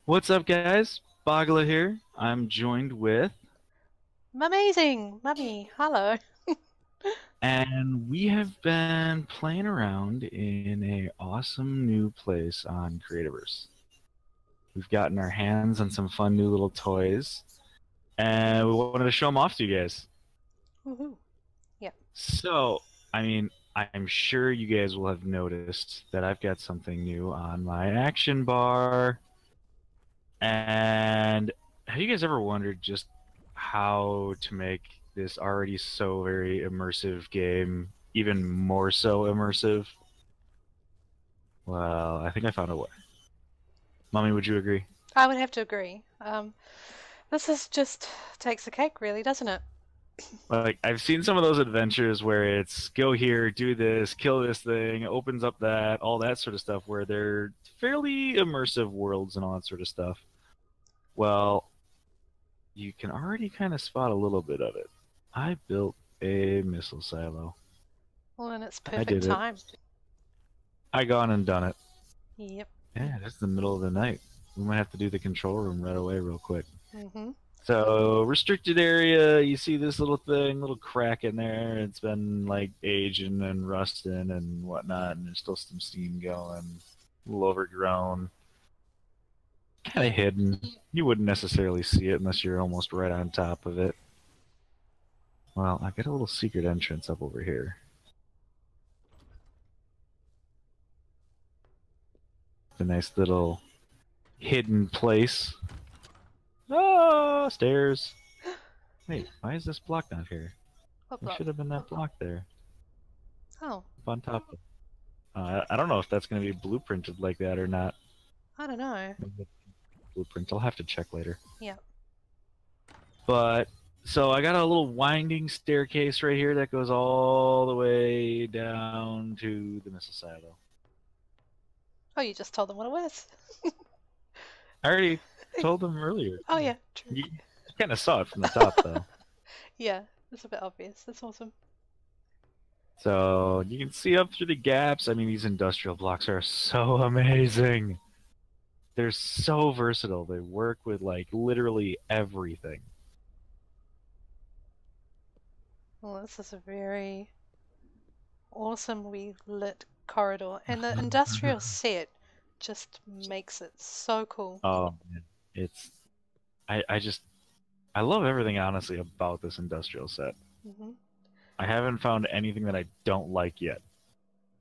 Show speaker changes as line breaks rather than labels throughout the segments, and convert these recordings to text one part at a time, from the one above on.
What's up, guys? Bogla here. I'm joined with,
Mumazing! Mummy, hello.
and we have been playing around in a awesome new place on Creativerse. We've gotten our hands on some fun new little toys, and we wanted to show them off to you guys.
Woohoo. Yeah.
So, I'm sure you guys will have noticed that I've got something new on my action bar. And have you guys ever wondered just how to make this already so very immersive game even more so immersive? Well, I think I found a way. Mommy, would you agree?
I would have to agree. This is just takes the cake, really, doesn't it?
Like, I've seen some of those adventures where it's go here, do this, kill this thing, opens up that, all that sort of stuff, where they're fairly immersive worlds and all that sort of stuff. Well, you can already kind of spot a little bit of it. I built a missile silo.
Well, and it's
I
perfect
did it.
time.
I gone and done it.
Yep.
Yeah, it's the middle of the night. We might have to do the control room right away, real quick.
Mm-hmm.
So, restricted area, you see this little thing, little crack in there. It's been like aging and rusting and whatnot, and there's still some steam going. A little overgrown. Kind of hidden. You wouldn't necessarily see it unless you're almost right on top of it. Well, I got a little secret entrance up over here. A nice little hidden place. Oh, stairs. Wait, why is this block not here?
What
There
block?
should have been that block there.
Oh,
Up on top of. I don't know if that's going to be blueprinted like that or not.
I don't know.
Maybe it's blueprint. I'll have to check later.
Yeah.
But so I got a little winding staircase right here that goes all the way down to the missile silo.
Oh, you just told them what it was.
I already told them earlier.
Oh, yeah, true.
You kind of saw it from the top though.
Yeah, it's a bit obvious. That's awesome.
So you can see up through the gaps. I mean, these industrial blocks are so amazing. They're so versatile. They work with like literally everything.
Well, this is a very awesomely lit corridor, and the industrial set just makes it so cool.
Oh, man. It's I just I love everything honestly about this industrial set.
Mm-hmm.
I haven't found anything that I don't like yet.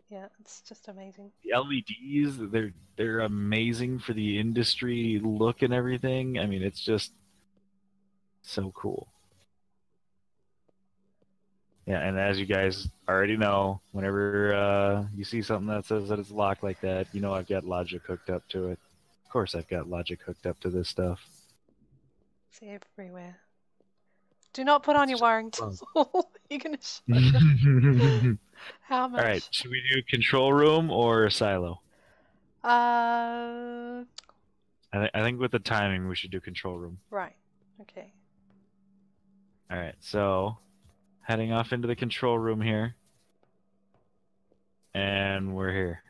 Yeah, it's just amazing.
The LEDs, they're amazing for the industry look and everything. I mean, it's just so cool. Yeah, and as you guys already know, whenever you see something that says that it's locked like that, you know I've got logic hooked up to it. Of course, I've got logic hooked up to this stuff.
It's everywhere. Do not put on your
It's
wiring
fun.
tool. You're gonna show them how
All right,
much.
should we do control room or silo?
Uh,
I think with the timing, we should do control room.
right. Okay.
All right, so heading off into the control room here, and we're here.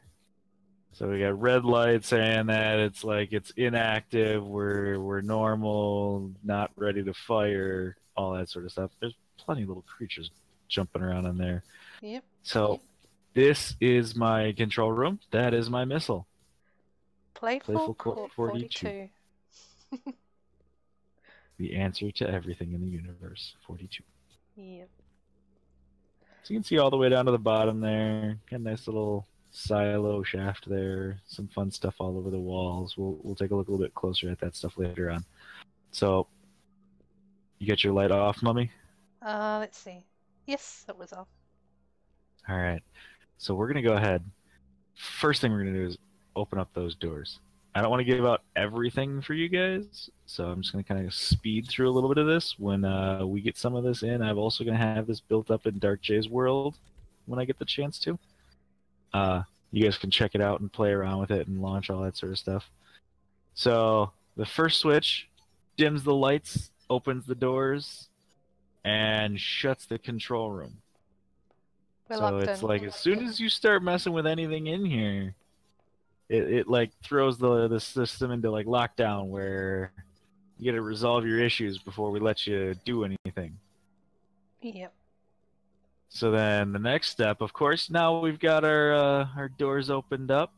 So we got red light saying that it's like it's inactive, we're normal, not ready to fire, all that sort of stuff. There's plenty of little creatures jumping around in there.
Yep.
So this is my control room. That is my missile.
Playful
Playful Court
Court
42.
42.
The answer to everything in the universe. 42.
Yep.
So you can see all the way down to the bottom there. Got a nice little silo shaft there. Some fun stuff all over the walls. We'll take a look a little bit closer at that stuff later on. So you got your light off, Mummy?
Let's see. Yes, it was off.
All right. So we're gonna go ahead. First thing we're gonna do is open up those doors. I don't want to give out everything for you guys, so I'm just gonna kind of speed through a little bit of this. When we get some of this in, I'm also gonna have this built up in Dark J's world when I get the chance to. You guys can check it out and play around with it and launch all that sort of stuff. So the first switch dims the lights, opens the doors, and shuts the control room.
We're
So
locked
it's
in.
like as soon as you start messing with anything in here, it like throws the system into like lockdown where you got to resolve your issues before we let you do anything.
Yep.
So then the next step, of course, now we've got our doors opened up.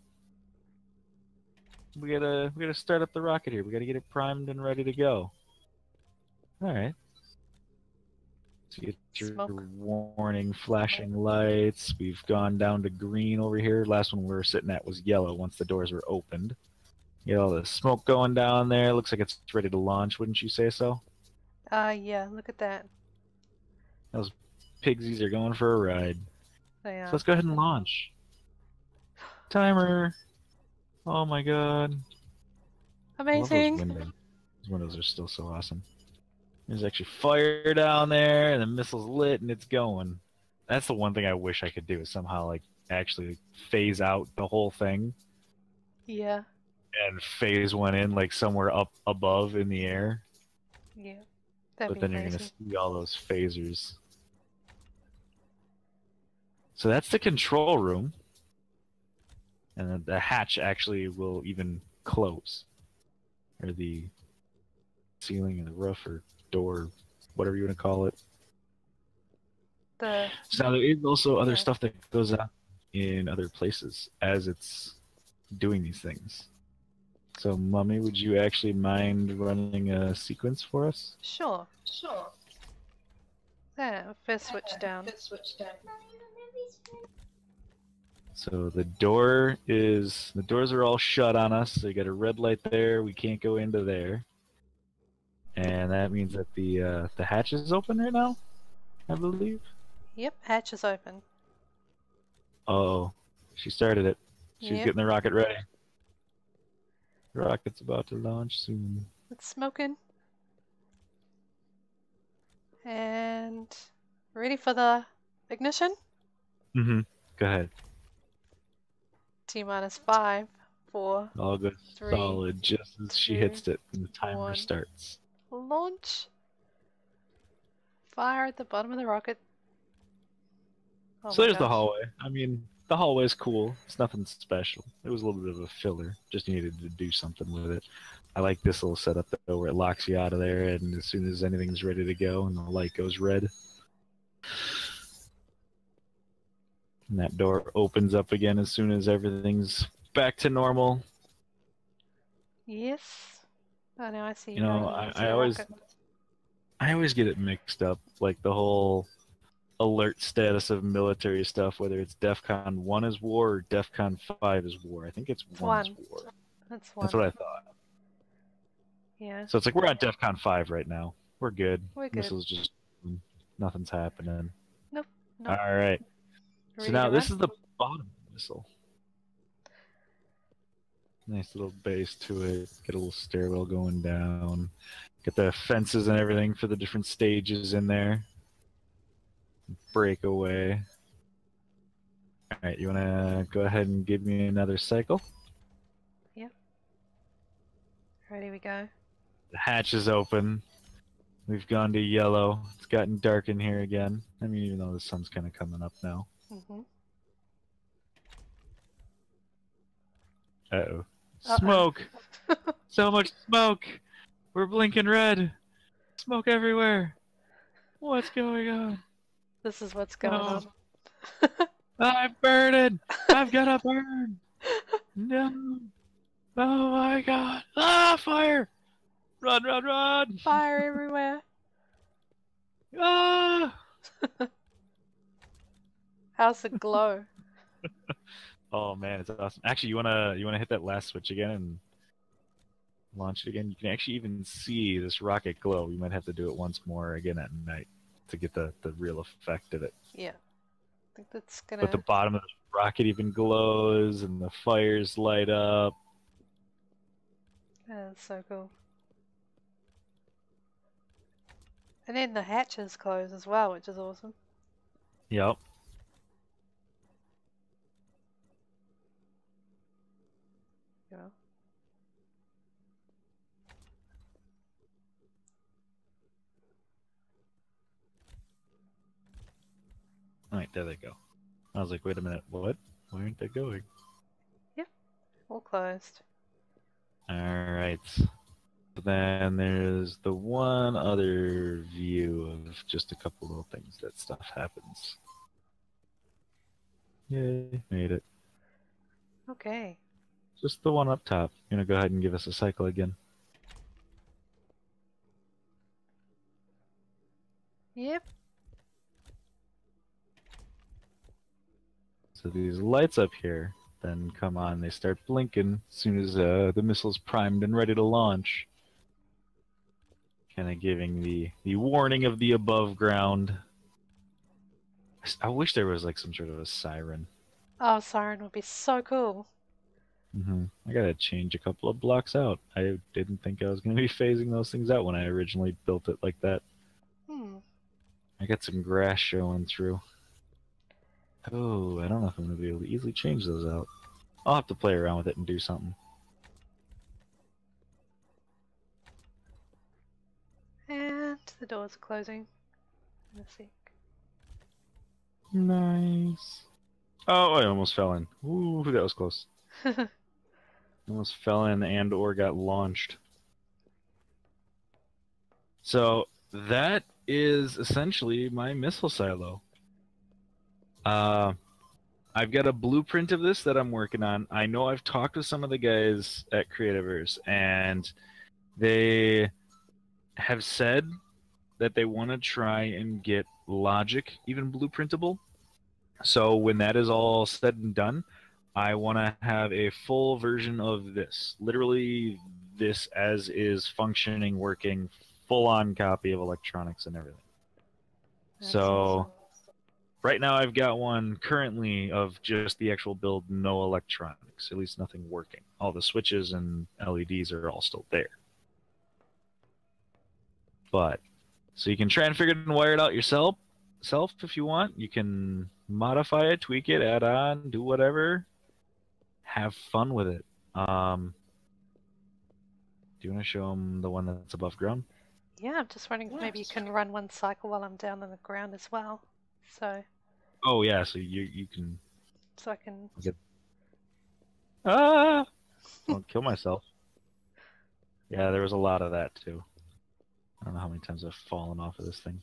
We gotta start up the rocket here. We gotta get it primed and ready to go. All right. So you get your
Smoke.
warning flashing lights. We've gone down to green over here. Last one we were sitting at was yellow once the doors were opened. You get all the smoke going down there. Looks like it's ready to launch, wouldn't you say so?
Yeah, look at that.
Those pigsies are going for a ride.
They
So
are.
let's go ahead and launch. Timer. Oh my god. I love those
Amazing!
windows. Those windows are still so awesome. There's actually fire down there, and the missile's lit, and it's going. That's the one thing I wish I could do is somehow like actually phase out the whole thing
Yeah,
and phase one in like somewhere up above in the air.
yeah. That'd
But
be
then you're gonna
amazing.
see all those phasers. So that's the control room, and then the hatch actually will even close, or the ceiling and the roof or door, whatever you want to call it.
The
So now there is also other
yeah.
stuff that goes on in other places as it's doing these things. So, Mummy, would you actually mind running a sequence for us?
Sure.
Sure.
There, first switch down.
So the doors are all shut on us. So you got a red light there. We can't go into there, and that means that the hatch is open right now, I believe.
Yep, hatch is open.
Oh, she started it. She's
Yep.
getting the rocket ready. The rocket's about to launch soon.
It's smoking. And ready for the ignition?
Mm-hmm. Go ahead.
T-minus 5, 4,
All good,
3,
solid. Just as she
2,
hits it, and the timer
1.
starts.
Launch. Fire at the bottom of the rocket. Oh
So
my
there's the
gosh.
hallway. I mean, the hallway's cool. It's nothing special. It was a little bit of a filler. Just needed to do something with it. I like this little setup though, where it locks you out of there, and as soon as anything's ready to go, and the light goes red, and that door opens up again as soon as everything's back to normal.
Yes. Oh, now I see
You
you
know,
going into
I
the
always,
rocket.
I always get it mixed up, like the whole alert status of military stuff, whether it's DEFCON 1 is war or DEFCON 5 is war. I think it's
It's
1 is
1.
war.
That's 1.
That's what I thought.
Yeah,
So it's like we're at DEFCON 5 right now. We're good.
we're good.
Missiles just nothing's happening.
Nope.
All right. So
Ready
now
to
this
run?
is the bottom missile. Nice little base to it. Get a little stairwell going down. Get the fences and everything for the different stages in there. Breakaway. All right, you want to go ahead and give me another cycle?
Yep. Ready we go.
The hatch is open. We've gone to yellow. It's gotten dark in here again. I mean, even though the sun's kind of coming up now.
Mm-hmm.
Uh-oh.
Uh-oh.
Smoke! So much smoke! We're blinking red! Smoke everywhere! What's going on?
This is what's going
No.
on.
I'm burning! I've got to burn! No! Oh my god! Ah, fire! Run, run, run!
Fire everywhere.
Ah!
How's the glow?
Oh man, it's awesome. Actually, you wanna hit that last switch again and launch it again? You can actually even see this rocket glow. You might have to do it once more again at night to get the real effect of it.
Yeah. I think that's
But
gonna...
the bottom of the rocket even glows and the fires light up.
That's so cool. And then the hatches close as well, which is awesome.
Yep.
Yeah.
All right, there they go. I was like, wait a minute, what? Why aren't they going?
Yep. All closed.
Alright. Then there's the one other view of just a couple little things that stuff happens. Yay, made it.
Okay.
Just the one up top. You gonna go ahead and give us a cycle again?
Yep.
So these lights up here then come on. They start blinking as soon as the missile's primed and ready to launch. Kind of giving the warning of the above ground. I wish there was like some sort of a siren.
Oh, siren would be so cool.
I gotta change a couple of blocks out. I didn't think I was gonna be phasing those things out when I originally built it like that. I got some grass showing through. Oh, I don't know if I'm gonna be able to easily change those out. I'll have to play around with it and do something.
And the doors are closing. In a sec.
Nice. Oh, I almost fell in. Ooh, that was close. Almost fell in and or got launched. So that is essentially my missile silo. I've got a blueprint of this that I'm working on. I know I've talked to some of the guys at Creativerse, and they have said that they want to try and get logic even blueprintable. So when that is all said and done, I want to have a full version of this. Literally this as is, functioning, working, full-on copy of electronics and everything.
That's
So
awesome.
right now I've got one currently of just the actual build, no electronics, at least nothing working. All the switches and LEDs are all still there. But, so you can try and figure it and wire it out yourself if you want. You can modify it, tweak it, add on, do whatever. Have fun with it. Do you want to show them the one that's above ground?
Yeah, I'm just wondering if maybe you can run one cycle while I'm down on the ground as well. So.
Oh yeah, so you can.
So I can.
Don't kill myself. Yeah, there was a lot of that too. I don't know how many times I've fallen off of this thing.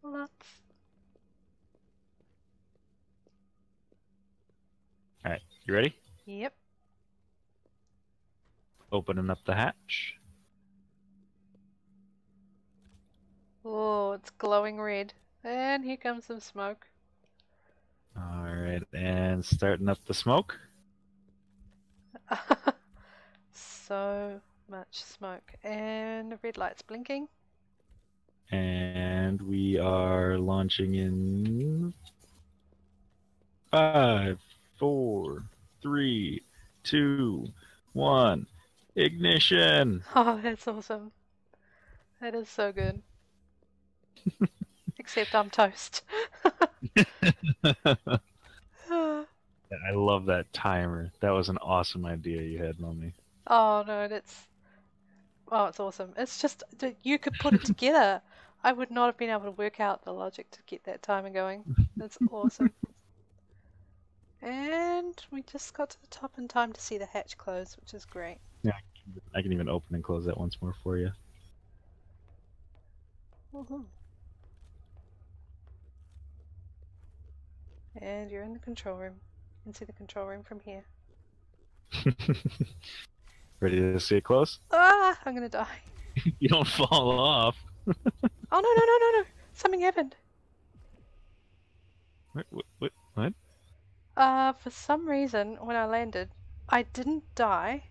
Lots.
Alright, you ready?
Yep.
Opening up the hatch.
Oh, it's glowing red. And here comes some smoke.
Alright, and starting up the smoke.
So much smoke. And the red light's blinking.
And we are launching in 5, 4, 3, 2, 1. Ignition!
Oh, that's awesome. That is so good. Except I'm toast.
I love that timer. That was an awesome idea you had, Mummy.
Oh no, oh, it's awesome. It's just that you could put it together. I would not have been able to work out the logic to get that timer going. That's awesome. And we just got to the top in time to see the hatch close, which is great.
Yeah, I can even open and close that once more for you.
Woohoo. And you're in the control room. You can see the control room from here.
Ready to see it close?
Ah, I'm gonna die.
You don't fall off.
Oh no, no, no, no, no. Something happened.
What?
For some reason, when I landed, I didn't die,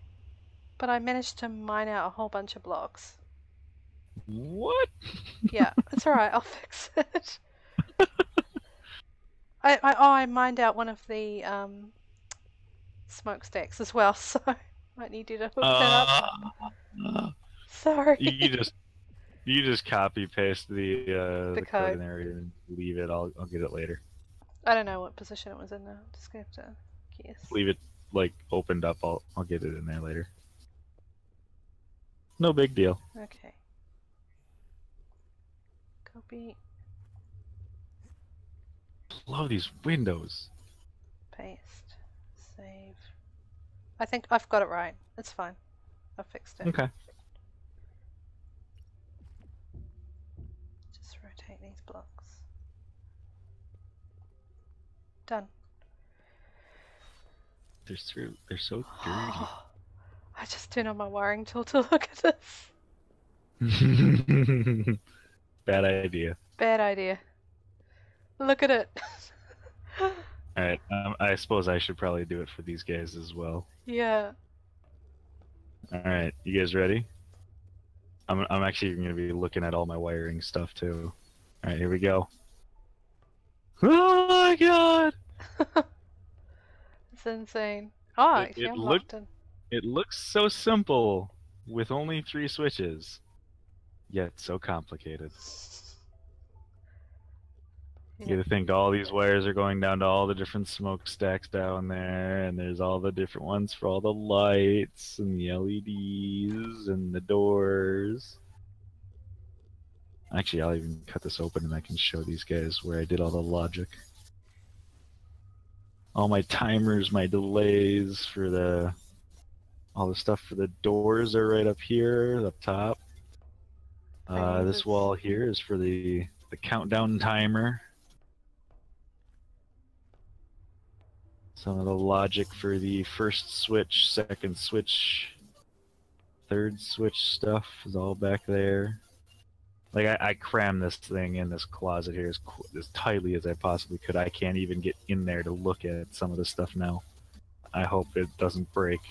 but I managed to mine out a whole bunch of blocks.
What?
Yeah, it's alright, I'll fix it. I mined out one of the smokestacks as well, so might need you to hook that up. Sorry.
You just copy paste the code
code
in there and leave it. I'll get it later.
I don't know what position it was in now. I'm just gonna have to guess.
Leave it like opened up. I'll get it in there later. No big deal.
Okay. Copy.
Love these windows.
Paste. Save. I think I've got it right. It's fine. I fixed it.
Okay.
Just rotate these blocks. Done.
They're so dirty.
I just turned on my wiring tool to look at this.
Bad idea.
Bad idea. Look at it.
Alright, I suppose I should probably do it for these guys as well.
Yeah.
Alright, you guys ready? I'm actually going to be looking at all my wiring stuff too. Alright, here we go. Oh my god!
It's insane. Oh, actually, I'm locked in.
It looks so simple with only 3 switches, yet so complicated. You gotta think all these wires are going down to all the different smokestacks down there, and there's all the different ones for all the lights and the LEDs and the doors. Actually, I'll even cut this open and I can show these guys where I did all the logic. All my timers, my delays for all the stuff for the doors are right up here, up top. This wall here is for the countdown timer. Some of the logic for the first switch, second switch, third switch stuff is all back there. Like, I crammed this thing in this closet here as tightly as I possibly could. I can't even get in there to look at some of the stuff now. I hope it doesn't break,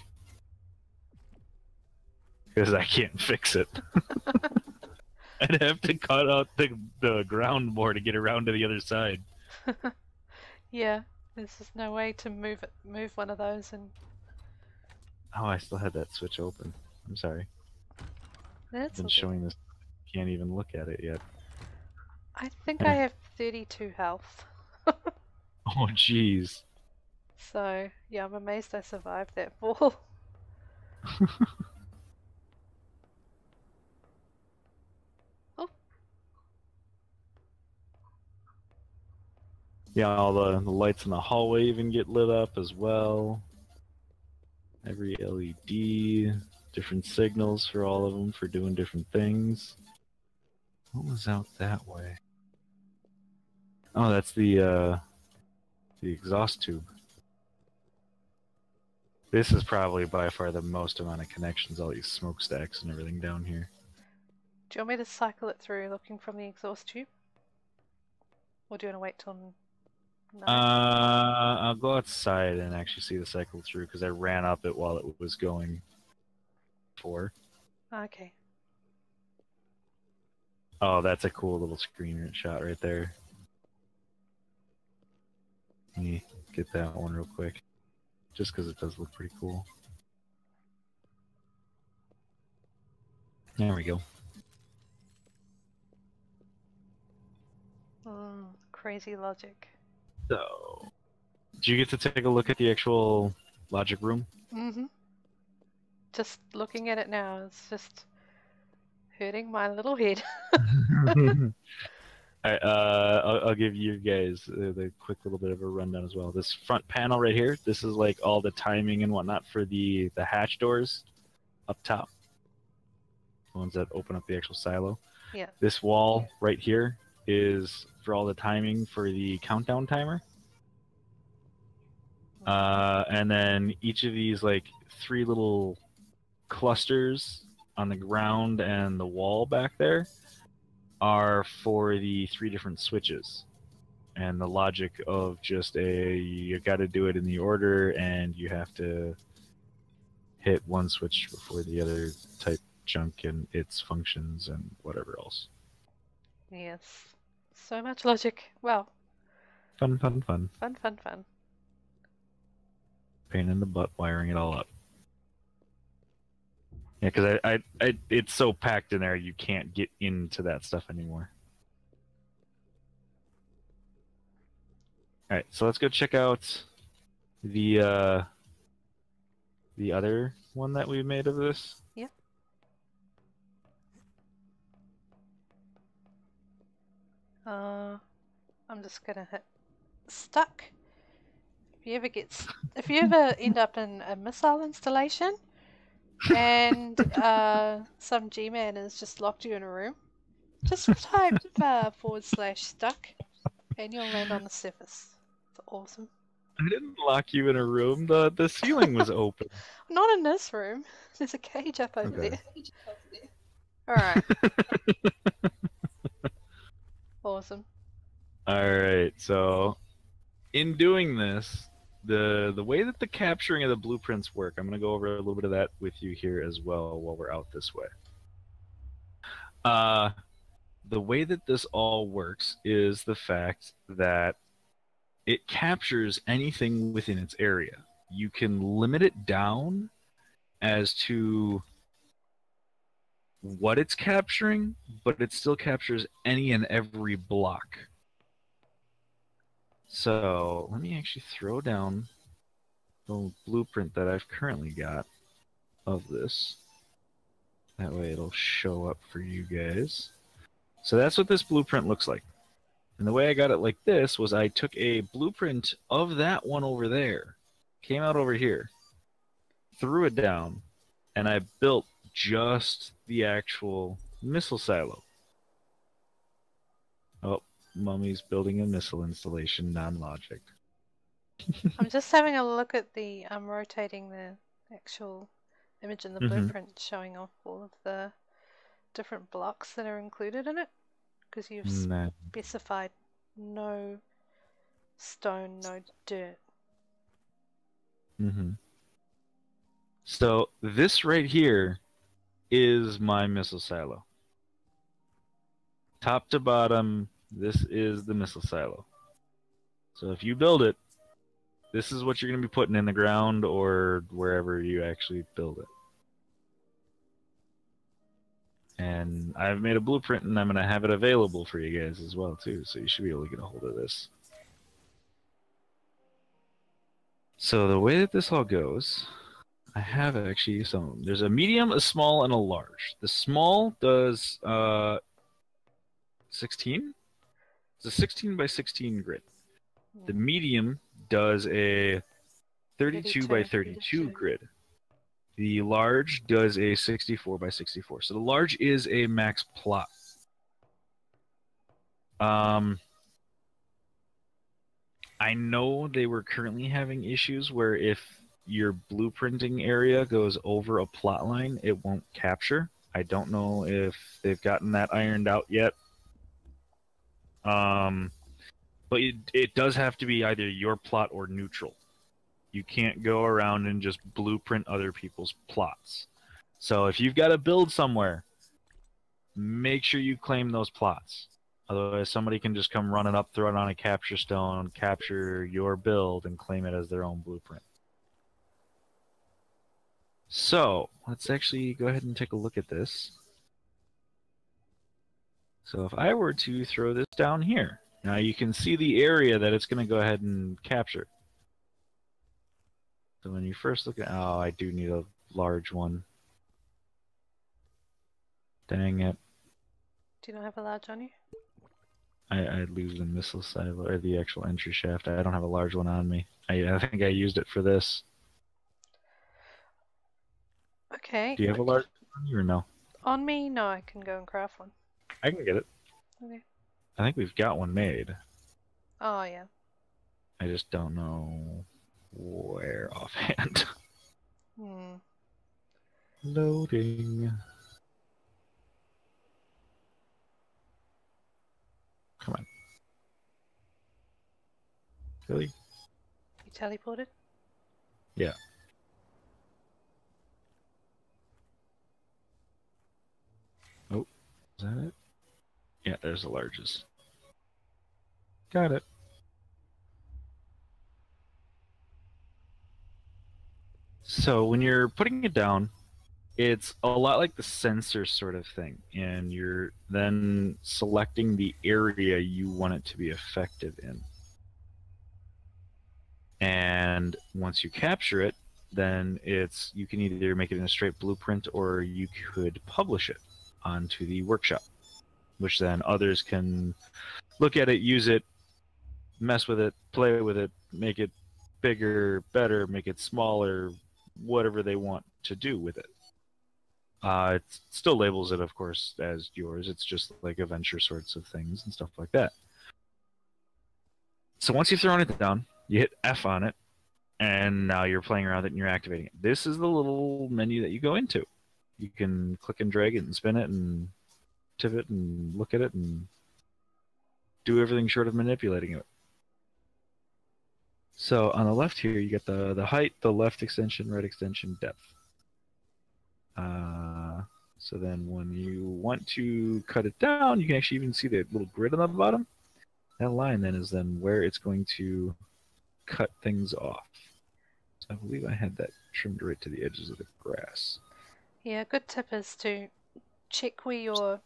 because I can't fix it. I'd have to cut out the ground more to get around to the other side.
Yeah, there's just no way to move one of those and.
Oh, I still had that switch open. I'm sorry.
That's
I've been showing this. Can't even look at it yet.
I think I have 32 health.
Oh, jeez.
So, yeah, I'm amazed I survived that fall. Oh.
Yeah, all the lights in the hallway even get lit up as well. Every LED, different signals for all of them for doing different things. What was out that way? Oh, that's the exhaust tube. This is probably by far the most amount of connections, all these smokestacks and everything down here.
Do you want me to cycle it through looking from the exhaust tube? Or do you want to wait till night?
I'll go outside and actually see the cycle through, because I ran up it while it was going for.
Okay.
Oh, that's a cool little screen shot right there. Let me get that one real quick, just because it does look pretty cool. There we go.
Crazy logic.
So, did you get to take a look at the actual logic room?
Mm-hmm. Just looking at it now, it's just hurting my little head.
I'll give you guys the quick little bit of a rundown as well. This front panel right here, this is like all the timing and whatnot for the hatch doors up top. The ones that open up the actual silo.
Yeah.
This wall right here is for all the timing for the countdown timer. And then each of these like 3 little clusters on the ground and the wall back there are for the 3 different switches, and the logic of just you got to do it in the order, and you have to hit one switch before the other type junk and its functions and whatever else.
Yes. So much logic. Wow.
Fun.
Fun.
Pain in the butt wiring it all up. Yeah, because it's so packed in there, you can't get into that stuff anymore. All right, so let's go check out the other one that we made of this.
Yeah. I'm just gonna hit stuck if you ever end up in a missile installation and some G-man has just locked you in a room, just type /stuck and you'll land on the surface. It's awesome.
I didn't lock you in a room. The ceiling was open.
Not in this room. There's a cage up over
Okay.
there. Alright. Awesome.
Alright, so in doing this, the way that the capturing of the blueprints work, I'm going to go over a little bit of that with you here as well while we're out this way. The way that this all works is the fact that it captures anything within its area. You can limit it down as to what it's capturing, but it still captures any and every block. So let me actually throw down the blueprint that I've currently got of this. That way it'll show up for you guys. So that's what this blueprint looks like. And the way I got it like this was I took a blueprint of that one over there, came out over here, threw it down, and I built just the actual missile silo. Oh, Mummy's building a missile installation, non-logic.
I'm just having a look at the rotating the actual image in the blueprint, showing off all of the different blocks that are included in it, because you've specified no stone, no dirt.
So this right here is my missile silo. Top to bottom, this is the missile silo. So if you build it, this is what you're going to be putting in the ground or wherever you actually build it. And I've made a blueprint and I'm going to have it available for you guys as well too, so you should be able to get a hold of this. So the way that this all goes, I have actually some, there's a medium, a small, and a large. The small does 16? It's a 16 by 16 grid. The medium does a 32 by 32 grid. The large does a 64 by 64. So the large is a max plot. I know they were currently having issues where if your blueprinting area goes over a plot line, it won't capture. I don't know if they've gotten that ironed out yet. But it does have to be either your plot or neutral. You can't go around and just blueprint other people's plots. So if you've got to build somewhere, make sure you claim those plots. Otherwise, somebody can just come running up, throw it on a capture stone, capture your build, and claim it as their own blueprint. So let's actually go ahead and take a look at this. So if I were to throw this down here, now you can see the area that it's going to go ahead and capture. So when you first look at, oh, I do need a large one. Dang it.
Do you not have a large on you?
I'd lose the missile silo, or the actual entry shaft. I don't have a large one on me. I think I used it for this.
Okay.
Do you have a large one on you or no?
On me? No, I can go and craft one.
I can get it.
Okay.
I think we've got one made.
Oh, yeah.
I just don't know where offhand. Loading. Come on. Really?
You teleported?
Yeah. Oh, is that it? Yeah, there's the largest. Got it. So when you're putting it down, it's a lot like the sensor sort of thing, and you're then selecting the area you want it to be effective in. And once you capture it, then you can either make it in a straight blueprint or you could publish it onto the workshop, which then others can look at it, use it, mess with it, play with it, make it bigger, better, make it smaller, whatever they want to do with it. It still labels it, of course, as yours. It's just like adventure sorts of things and stuff like that. So once you've thrown it down, you hit F on it, and now you're playing around with it and you're activating it. This is the little menu that you go into. You can click and drag it and spin it and tip it and look at it and do everything short of manipulating it. So on the left here, you get the height, the left extension, right extension, depth. So then when you want to cut it down, you can actually even see the little grid on the bottom. That line then is then where it's going to cut things off. So I believe I had that trimmed right to the edges of the grass.
Yeah, a good tip is to check where your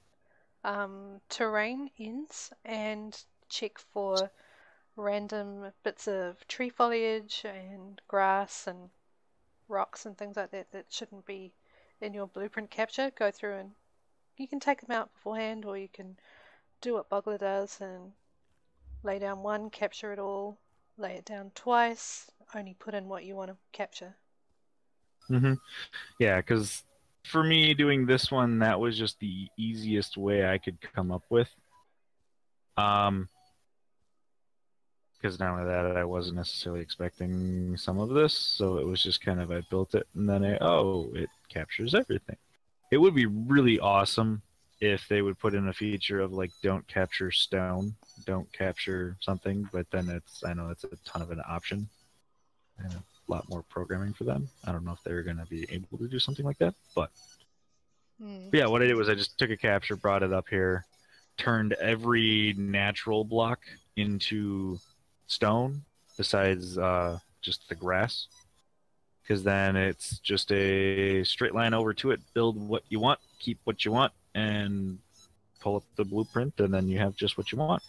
terrain ends and check for random bits of tree foliage and grass and rocks and things like that that shouldn't be in your blueprint capture. Go through and you can take them out beforehand, or you can do what Bogla does and lay down one, capture it all, lay it down twice, only put in what you want to capture.
Yeah, because for me doing this one, that was just the easiest way I could come up with. Because not only that, I wasn't necessarily expecting some of this, so it was just kind of I built it and then it captures everything. It would be really awesome if they would put in a feature of like don't capture stone, don't capture something, but then I know it's a ton of an option and a lot more programming for them. I don't know if they're going to be able to do something like that, but yeah, what I did was I just took a capture, brought it up here, turned every natural block into stone besides just the grass, because then it's just a straight line over to it, build what you want, keep what you want, and pull up the blueprint, and then you have just what you want.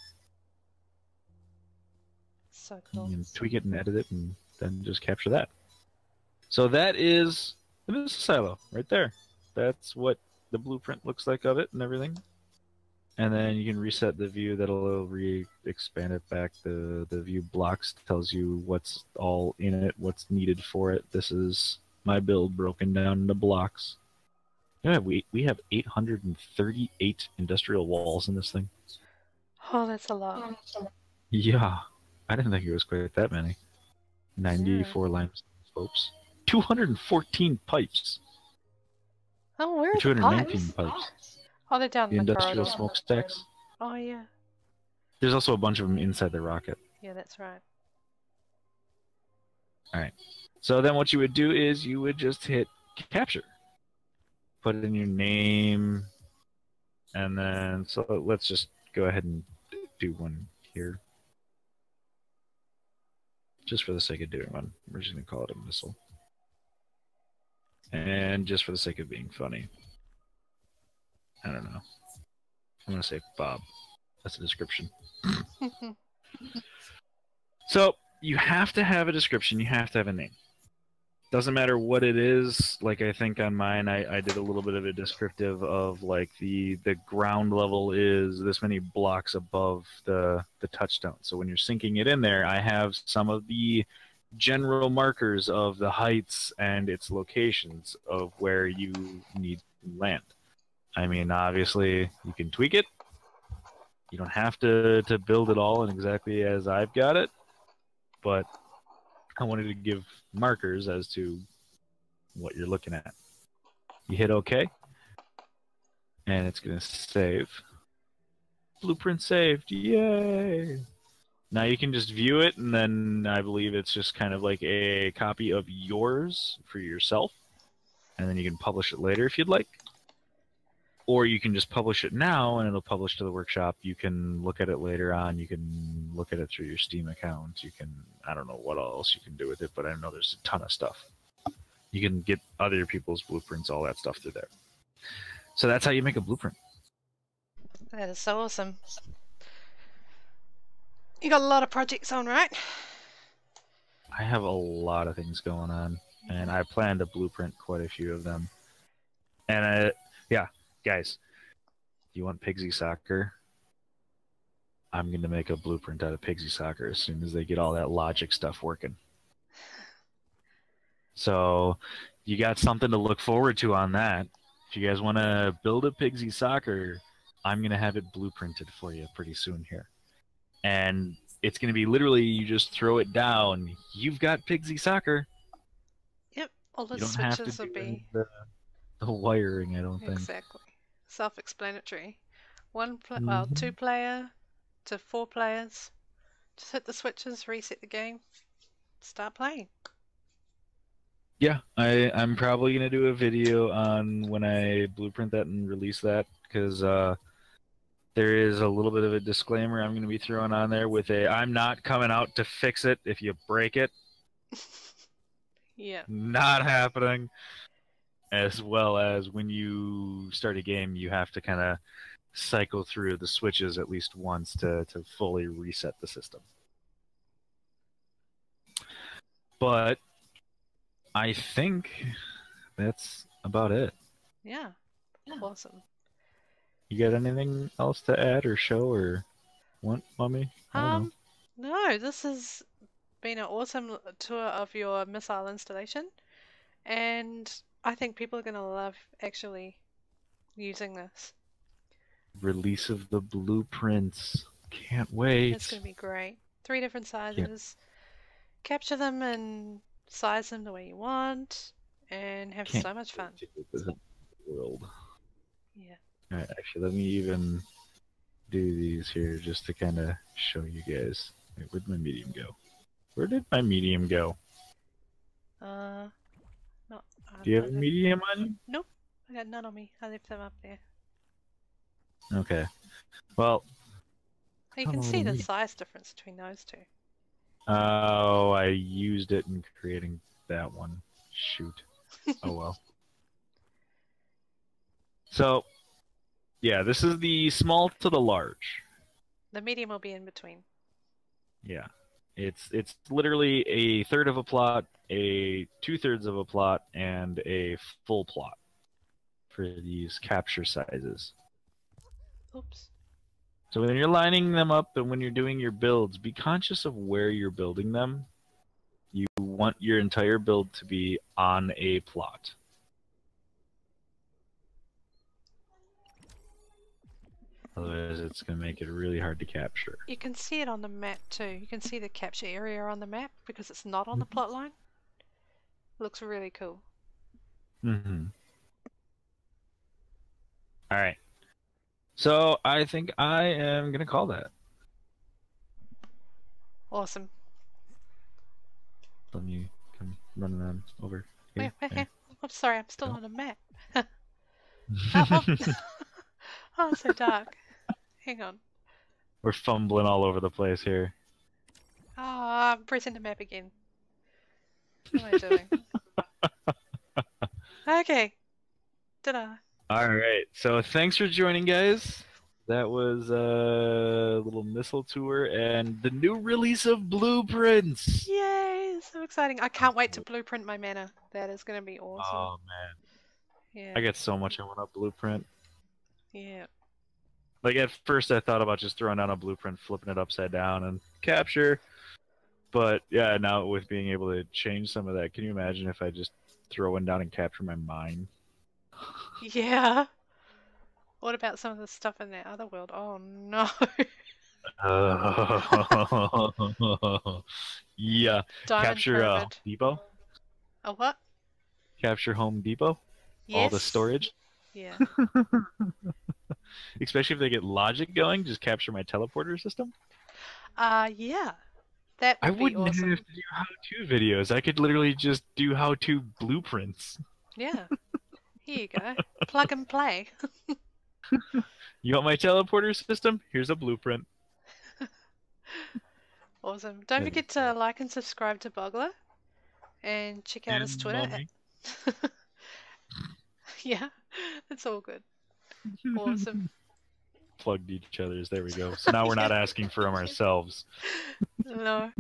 So cool.
You can tweak it and edit it and then just capture that. So that is the silo right there. That's what the blueprint looks like of it and everything. And then you can reset the view. That'll expand it back. The view blocks tells you what's all in it, what's needed for it. This is my build broken down into blocks. Yeah, we have 838 industrial walls in this thing.
Oh, that's a lot.
Yeah, I didn't think it was quite that many. 94 limestone slopes, 214 pipes.
Oh, where are the
219
pipes?
pipes.
Oh, they're down
The
in the
industrial
corridor.
smokestacks.
Oh, yeah.
There's also a bunch of them inside the rocket.
Yeah, that's right.
All right. So then what you would do is you would just hit capture. Put in your name. And then, so let's just go ahead and do one here. Just for the sake of doing one. We're just going to call it a missile. And just for the sake of being funny. I don't know. I'm going to say Bob. That's a description. So you have to have a description. You have to have a name. Doesn't matter what it is. Like I think on mine, I did a little bit of a descriptive of like the ground level is this many blocks above the touchstone. So when you're sinking it in there, I have some of the general markers of the heights and its locations of where you need to land. I mean, obviously, you can tweak it. You don't have to build it all in exactly as I've got it, but I wanted to give markers as to what you're looking at. You hit OK, and it's going to save. Blueprint saved. Yay! Now you can just view it, and then I believe it's just kind of like a copy of yours for yourself, and then you can publish it later if you'd like. Or you can just publish it now, and it'll publish to the workshop. You can look at it later on. You can look at it through your Steam account. You can, I don't know what else you can do with it, but I know there's a ton of stuff. You can get other people's blueprints, all that stuff through there. So that's how you make a blueprint.
That is so awesome. You got a lot of projects on, right?
I have a lot of things going on, and I plan to blueprint quite a few of them. And yeah. Guys, you want Pigsy Soccer? I'm going to make a blueprint out of Pigsy Soccer as soon as they get all that logic stuff working. So you got something to look forward to on that. If you guys want to build a Pigsy Soccer, I'm going to have it blueprinted for you pretty soon here. And it's going to be literally you just throw it down. You've got Pigsy Soccer.
Yep, all the
You don't have to
switches will
do any
be
of the wiring, I don't think.
exactly self-explanatory. Well,
Hmm.
2-player to 4 players. Just hit the switches, reset the game, start playing.
Yeah, I'm probably gonna do a video on when I blueprint that and release that because there is a little bit of a disclaimer I'm gonna be throwing on there with a I'm not coming out to fix it if you break it.
Yeah.
Not happening. As well as when you start a game, you have to kind of cycle through the switches at least once to fully reset the system. But I think that's about it.
Yeah. Awesome.
You got anything else to add or show or want, Mummy? I don't know.
No, this has been an awesome tour of your missile installation, and I think people are going to love actually using this.
Release of the blueprints. Can't
It's
wait.
going to be great. 3 different
Can't,
sizes. Capture them and size them the way you want, and have
can't
so much fun.
wait to get this in the world.
Yeah.
All right, actually, let me even do these here just to kind of show you guys. Wait, where'd my medium go? Where did my medium go?
Not.
Do you have a medium on you?
Nope. I got none on me. I left them up there.
Okay. Well,
You can see the size difference between those two.
oh, I used it in creating that one. Shoot. Oh well. So, yeah, this is the small to the large.
The medium will be in between.
Yeah. It's literally a third of a plot, a 2/3 of a plot, and a full plot for these capture sizes.
Oops.
So when you're lining them up and when you're doing your builds, be conscious of where you're building them. You want your entire build to be on a plot. Otherwise, it's going to make it really hard to capture.
You can see it on the map too. You can see the capture area on the map because it's not on the plot line. Looks really cool.
Mm-hmm. All right. So I think I am going to call that.
Awesome.
Let me come running on over
Wait,
here.
I'm sorry, I'm still on the map. Oh, oh, so dark. Hang on.
We're fumbling all over the place here.
Oh, I'm pressing the map again. What am I doing? Okay. Ta-da.
All right. So thanks for joining, guys. That was a little missile tour and the new release of Blueprints.
Yay! So exciting. I can't wait to blueprint my manor. That is going to be awesome.
Oh, man.
Yeah.
I got so much I want to blueprint.
Yeah.
Like, at first I thought about just throwing down a blueprint, flipping it upside down, and capture. But, yeah, now with being able to change some of that, can you imagine if I just throw one down and capture my mine?
Yeah. What about some of the stuff in that other world? Oh, no.
Yeah.
Diamond
Capture Home
Pyramid.
Depot.
A what?
Capture Home Depot.
Yes.
All the storage.
Yeah.
Especially if they get logic going, just capture my teleporter system.
Yeah. That would
I
be
wouldn't
awesome.
have to do how-to videos. I could literally just do how-to blueprints.
Yeah. Here you go. Plug and play.
You want my teleporter system? Here's a blueprint.
Awesome. Don't forget to like and subscribe to Bogla and check out his
And
Twitter.
Mummy.
Yeah, it's all good. Awesome.
Plugged each other's. There we go. So now we're not asking for them ourselves.
No.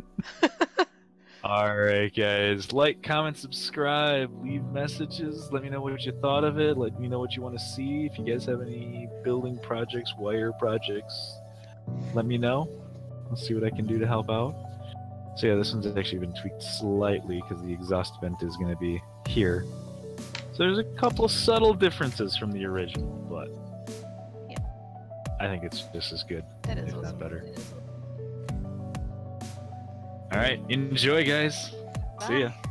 All right, guys. Like, comment, subscribe, leave messages. Let me know what you thought of it. Let me know what you want to see. If you guys have any building projects, wire projects, let me know. I'll see what I can do to help out. So yeah, this one's actually been tweaked slightly because the exhaust vent is going to be here. So there's a couple subtle differences from the original, but
Yeah.
I think it's just as good,
That is
if
awesome.
not better. All right, enjoy, guys. See ya.
Bye.